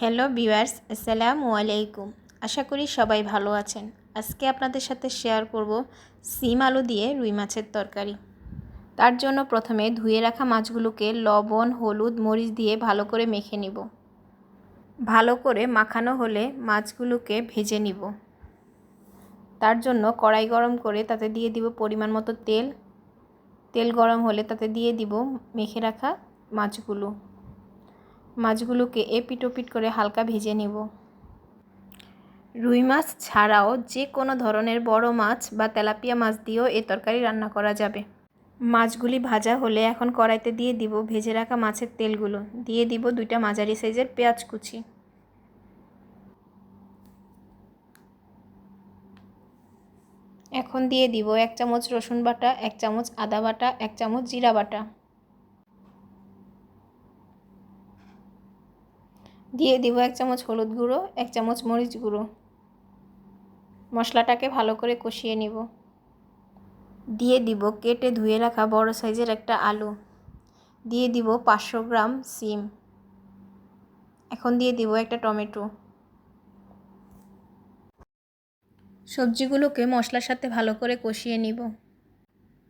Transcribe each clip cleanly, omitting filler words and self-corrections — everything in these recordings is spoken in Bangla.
হ্যালো ভিউয়ার্স, আসসালামু আলাইকুম। আশা করি সবাই ভালো আছেন। আজকে আপনাদের সাথে শেয়ার করব সিম আলু দিয়ে রুই মাছের তরকারি। তার জন্য প্রথমে ধুয়ে রাখা মাছগুলোকে লবণ, হলুদ, মরিচ দিয়ে ভালো করে মেখে নিব। ভালো করে মাখানো হলে মাছগুলোকে ভেজে নিব। তার জন্য কড়াই গরম করে তাতে দিয়ে দিব পরিমাণ মতো তেল। তেল গরম হলে তাতে দিয়ে দিব মেখে রাখা মাছগুলোকে এপিট ওপিট করে হালকা ভেজে নেব। রুই মাছ ছাড়াও যে কোনো ধরনের বড় মাছ বা তেলাপিয়া মাছ দিয়েও এই তরকারি রান্না করা যাবে। মাছগুলি ভাজা হলে এখন কড়াইতে দিয়ে দিব ভেজে রাখা মাছের তেলগুলো। দিয়ে দিব 2টা মাঝারি সাইজের পেঁয়াজ কুচি। এখন দিয়ে দিব 1 চামচ রসুন বাটা, 1 চামচ আদা বাটা, 1 চামচ জিরা বাটা। দিয়ে দিব 1 চামচ হলুদ গুঁড়ো, 1 চামচ মরিচ গুঁড়ো। মশলাটাকে ভালো করে কষিয়ে নিব। দিয়ে দিব কেটে ধুয়ে রাখা বড় সাইজের একটা আলু। দিয়ে দিব 500 গ্রাম সিম। এখন দিয়ে দিব একটা টমেটো। সবজিগুলোকে মশলার সাথে ভালো করে কষিয়ে নিব।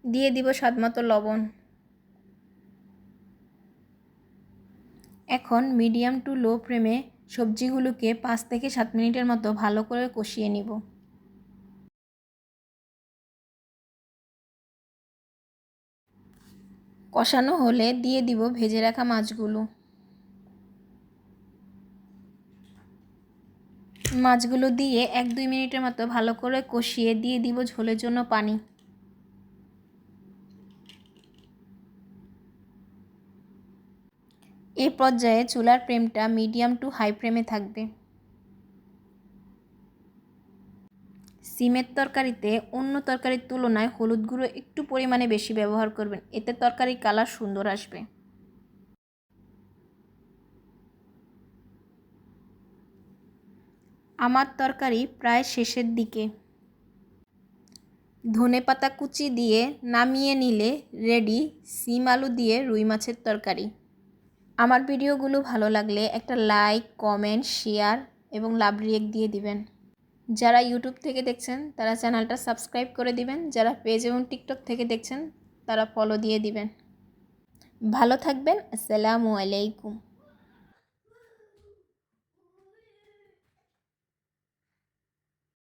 দিয়ে দিব স্বাদমতো লবণ। এখন মিডিয়াম টু লো ফ্লেমে সবজিগুলোকে 5 থেকে 7 মিনিটের মতো ভালো করে কষিয়ে নিব। কষানো হলে দিয়ে দিব ভেজে রাখা মাছগুলো। মাছগুলো দিয়ে 1-2 মিনিটের মতো ভালো করে কষিয়ে দিয়ে দিব ঝোলের জন্য পানি। এই পর্যায়ে চুলার ফ্লেমটা মিডিয়াম টু হাই ফ্লেমে থাকবে। সিমের তরকারিতে অন্য তরকারির তুলনায় হলুদ গুঁড়ো একটু পরিমাণে বেশি ব্যবহার করবেন, এতে তরকারির কালার সুন্দর আসবে। আমার তরকারি প্রায় শেষের দিকে। ধনেপাতা কুচি দিয়ে নামিয়ে নিলে রেডি সিম আলু দিয়ে রুই মাছের তরকারি। আমার ভিডিওগুলো ভালো লাগলে একটা লাইক, কমেন্ট, শেয়ার এবং লাভ রিয়েক্ট দিয়ে দিবেন। যারা ইউটিউব থেকে দেখছেন তারা চ্যানেলটা সাবস্ক্রাইব করে দিবেন। যারা পেজ এবং টিকটক থেকে দেখছেন তারা ফলো দিয়ে দিবেন। ভালো থাকবেন। আসসালামু আলাইকুম।